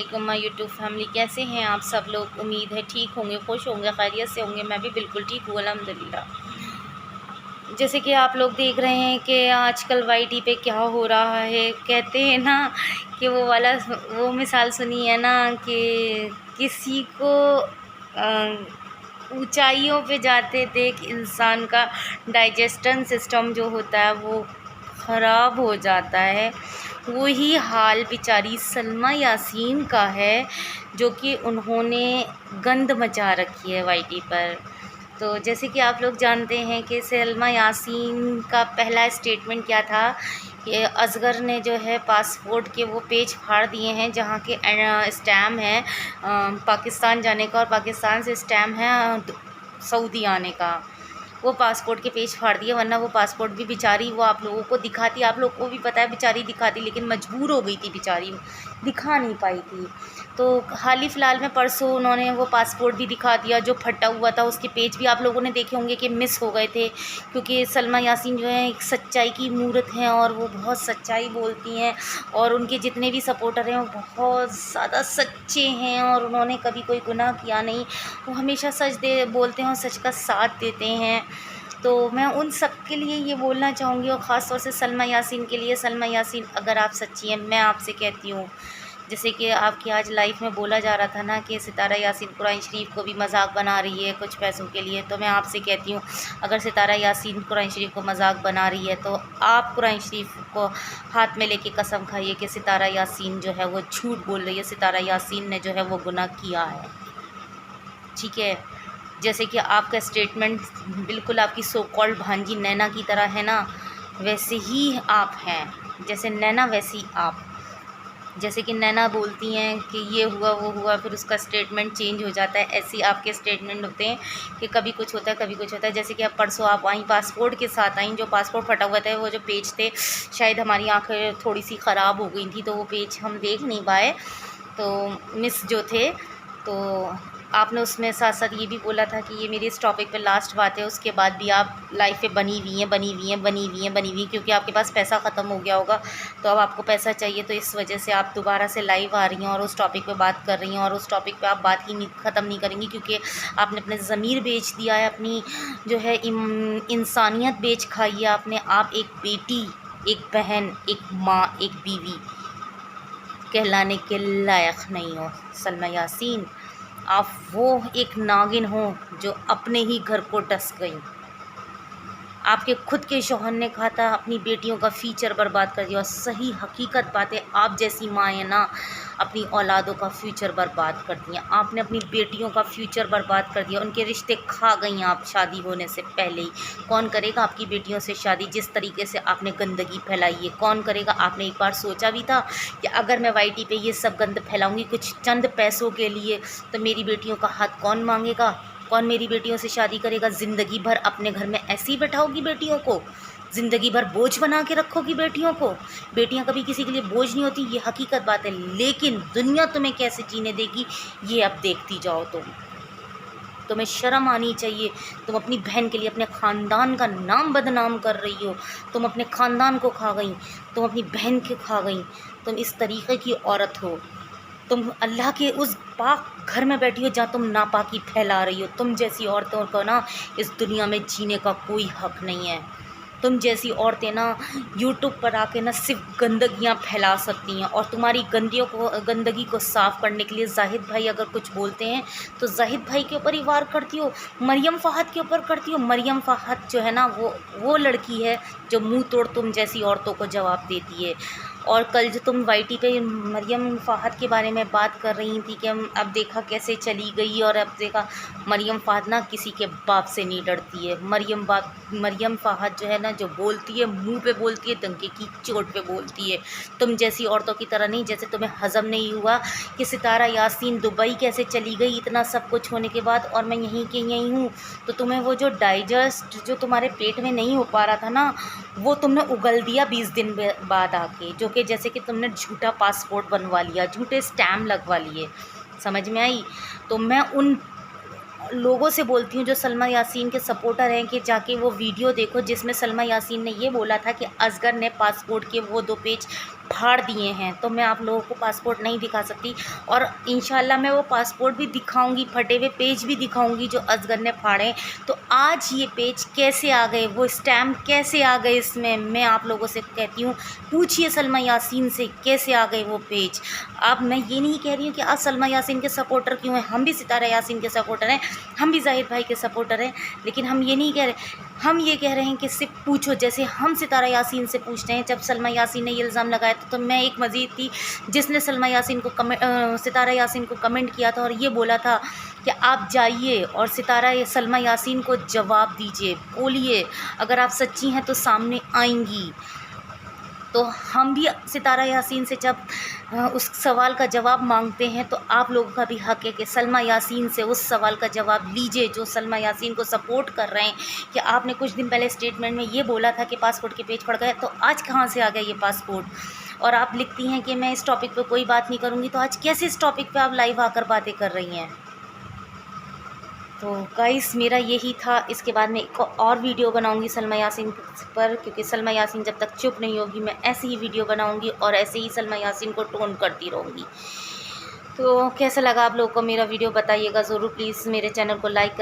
वालेकुम my YouTube family. कैसे हैं आप सब लोग? उम्मीद है ठीक होंगे, खुश होंगे, खैरियत से होंगे। मैं भी बिल्कुल ठीक हूँ अल्हम्दुलिल्लाह। जैसे कि आप लोग देख रहे हैं कि आजकल वाईटी पे क्या हो रहा है। कहते हैं ना कि वो मिसाल सुनी है ना कि किसी को ऊंचाइयों पे जाते देख इंसान का डाइजेस्टन सिस्टम जो होता है वो ख़राब हो जाता है। वही हाल बेचारी सलमा यासीन का है, जो कि उन्होंने गंद मचा रखी है वाईटी पर। तो जैसे कि आप लोग जानते हैं कि सलमा यासीन का पहला स्टेटमेंट क्या था कि असगर ने जो है पासपोर्ट के वो पेज फाड़ दिए हैं जहाँ के स्टैम्प है पाकिस्तान जाने का, और पाकिस्तान से स्टैम्प है सऊदी आने का। वो पासपोर्ट के पेज फाड़ दिए, वरना वो पासपोर्ट भी बेचारी वो आप लोगों को दिखाती, आप लोग को भी पता है बेचारी दिखाती, लेकिन मजबूर हो गई थी बेचारी, दिखा नहीं पाई थी। तो हाल ही फ़िलहाल में परसों उन्होंने वो पासपोर्ट भी दिखा दिया जो फटा हुआ था। उसके पेज भी आप लोगों ने देखे होंगे कि मिस हो गए थे, क्योंकि सलमा यासीन जो है एक सच्चाई की मूरत हैं और वो बहुत सच्चाई बोलती हैं, और उनके जितने भी सपोर्टर हैं वो बहुत ज़्यादा सच्चे हैं और उन्होंने कभी कोई गुनाह किया नहीं। वो हमेशा सच बोलते हैं और सच का साथ देते हैं। तो मैं उन सब के लिए ये बोलना चाहूँगी, और ख़ास तौर से सलमा यासीन के लिए, सलमा यासीन अगर आप सच्ची हैं, मैं आपसे कहती हूँ, जैसे कि आपकी आज लाइफ में बोला जा रहा था ना कि सितारा यासीन कुरान शरीफ को भी मजाक बना रही है कुछ पैसों के लिए, तो मैं आपसे कहती हूँ अगर सितारा यासीन कुरान शरीफ को मजाक बना रही है तो आप कुरान शरीफ को हाथ में लेके कसम खाइए कि सितारा यासीन जो है वो झूठ बोल रही है, सितारा यासीन ने जो है वो गुनाह किया है। ठीक है, जैसे कि आपका स्टेटमेंट बिल्कुल आपकी सो कॉल्ड भांजी नैना की तरह है ना, वैसे ही आप हैं। जैसे नैना वैसी आप। जैसे कि नैना बोलती हैं कि ये हुआ वो हुआ, फिर उसका स्टेटमेंट चेंज हो जाता है, ऐसे ही आपके स्टेटमेंट होते हैं कि कभी कुछ होता है कभी कुछ होता है। जैसे कि अब परसों आप आई पासपोर्ट के साथ आई, जो पासपोर्ट फटा हुआ था, वो जो पेज थे, शायद हमारी आँखें थोड़ी सी ख़राब हो गई थी तो वो पेज हम देख नहीं पाए, तो मिस जो थे। तो आपने उसमें साथ साथ ये भी बोला था कि ये मेरी इस टॉपिक पे लास्ट बात है, उसके बाद भी आप लाइफ पे बनी हुई हैं, क्योंकि आपके पास पैसा ख़त्म हो गया होगा, तो अब आपको पैसा चाहिए, तो इस वजह से आप दोबारा से लाइव आ रही हैं और उस टॉपिक पे बात कर रही हैं, और उस टॉपिक पे आप बात ही नहीं ख़त्म नहीं करेंगी, क्योंकि आपने अपने ज़मीर बेच दिया है, अपनी जो है इंसानियत बेच खाई है आपने। आप एक बेटी, एक बहन, एक माँ, एक बीवी कहलाने के लायक नहीं हो सलमा यासीन। आप वो एक नागिन हो जो अपने ही घर को डस गई। आपके खुद के शौहर ने कहा था अपनी बेटियों का फ्यूचर बर्बाद कर दिया, और सही हकीकत बात है, आप जैसी माएँ ना अपनी औलादों का फ्यूचर बर्बाद कर दिया। आपने अपनी बेटियों का फ्यूचर बर्बाद कर दिया, उनके रिश्ते खा गई आप शादी होने से पहले ही। कौन करेगा आपकी बेटियों से शादी? जिस तरीके से आपने गंदगी फैलाई है कौन करेगा? आपने एक बार सोचा भी था कि अगर मैं वाईटी पे ये सब गंद फैलाऊँगी कुछ चंद पैसों के लिए, तो मेरी बेटियों का हाथ कौन मांगेगा? कौन मेरी बेटियों से शादी करेगा? ज़िंदगी भर अपने घर में ऐसे ही बैठाओगी बेटियों को? ज़िंदगी भर बोझ बना के रखोगी बेटियों को? बेटियां कभी किसी के लिए बोझ नहीं होती, ये हकीकत बात है, लेकिन दुनिया तुम्हें कैसे जीने देगी ये अब देखती जाओ। तुम्हें शर्म आनी चाहिए। तुम अपनी बहन के लिए अपने ख़ानदान का नाम बदनाम कर रही हो। तुम अपने ख़ानदान को खा गई, तुम अपनी बहन को खा गई, तुम इस तरीक़े की औरत हो। तुम अल्लाह के उस पाक घर में बैठी हो जहाँ तुम नापाकी फैला रही हो। तुम जैसी औरतों को ना इस दुनिया में जीने का कोई हक़ नहीं है। तुम जैसी औरतें ना यूट्यूब पर आके ना सिर्फ गंदगियाँ फैला सकती हैं, और तुम्हारी गंदगी को साफ़ करने के लिए जाहिद भाई अगर कुछ बोलते हैं तो जाहिद भाई के ऊपर ही वार करती हो, मरियम फ़ाहद के ऊपर करती हो। मरियम फ़ाहद जो है ना वो लड़की है जो मुँह तोड़ तुम जैसी औरतों को जवाब देती है। और कल जो तुम वाईटी पे मरियम फ़ाहद के बारे में बात कर रही थी कि हम अब देखा कैसे चली गई, और अब देखा मरियम फ़ाहद ना किसी के बाप से नहीं डरती है। मरियम फ़ाहद जो है ना जो बोलती है मुंह पे बोलती है, डंके की चोट पे बोलती है। तुम जैसी औरतों की तरह नहीं। जैसे तुम्हें हज़म नहीं हुआ कि सितारा यासीन दुबई कैसे चली गई इतना सब कुछ होने के बाद, और मैं यहीं के यहीं हूँ, तो तुम्हें वो जो डाइजेस्ट जो तुम्हारे पेट में नहीं हो पा रहा था ना, वो तुमने उगल दिया 20 दिन बाद आके, जो कि जैसे कि तुमने झूठा पासपोर्ट बनवा लिया, झूठे स्टैम्प लगवा लिए। समझ में आई? तो मैं उन लोगों से बोलती हूँ जो सलमा यासीन के सपोर्टर हैं कि जाके वो वीडियो देखो जिसमें सलमा यासीन ने ये बोला था कि असगर ने पासपोर्ट के वो 2 पेज फाड़ दिए हैं, तो मैं आप लोगों को पासपोर्ट नहीं दिखा सकती। और इंशाल्लाह मैं वो पासपोर्ट भी दिखाऊंगी, फटे हुए पेज भी दिखाऊंगी जो असगर ने फाड़े। तो आज ये पेज कैसे आ गए, वो स्टैम्प कैसे आ गए इसमें, मैं आप लोगों से कहती हूँ पूछिए सलमा यासीन से कैसे आ गए वो पेज। अब मैं ये नहीं कह रही हूँ कि आप सलमा यासीन के सपोर्टर क्यों हैं, हम भी सितारा यासीन के सपोर्टर हैं, हम भी जाहिद भाई के सपोर्टर हैं, लेकिन हम ये नहीं कह रहे, हम ये कह रहे हैं कि सिर्फ पूछो, जैसे हम सितारा यासीन से पूछते हैं। जब सलमा यासीन ने ये इल्ज़ाम लगाया तो मैं एक मज़ीद थी जिसने सलमा यासीन को सितारा यासीन को कमेंट किया था और ये बोला था कि आप जाइए और सलमा यासीन को जवाब दीजिए, बोलिए अगर आप सच्ची हैं तो सामने आएंगी। तो हम भी सितारा यासीन से जब उस सवाल का जवाब मांगते हैं तो आप लोगों का भी हक़ है कि सलमा यासीन से उस सवाल का जवाब लीजिए जो सलमा यासीन को सपोर्ट कर रहे हैं। कि आपने कुछ दिन पहले स्टेटमेंट में ये बोला था कि पासपोर्ट के पेज पड़ गए, तो आज कहाँ से आ गया ये पासपोर्ट? और आप लिखती हैं कि मैं इस टॉपिक पे कोई बात नहीं करूँगी, तो आज कैसे इस टॉपिक पे आप लाइव आकर बातें कर रही हैं? तो गाइस मेरा यही था। इसके बाद मैं एक और वीडियो बनाऊंगी सलमा यासीन पर, क्योंकि सलमा यासीन जब तक चुप नहीं होगी मैं ऐसे ही वीडियो बनाऊंगी और ऐसे ही सलमा यासीन को टोन करती रहूँगी। तो कैसा लगा आप लोगों को मेरा वीडियो बताइएगा ज़रूर, प्लीज़ मेरे चैनल को लाइक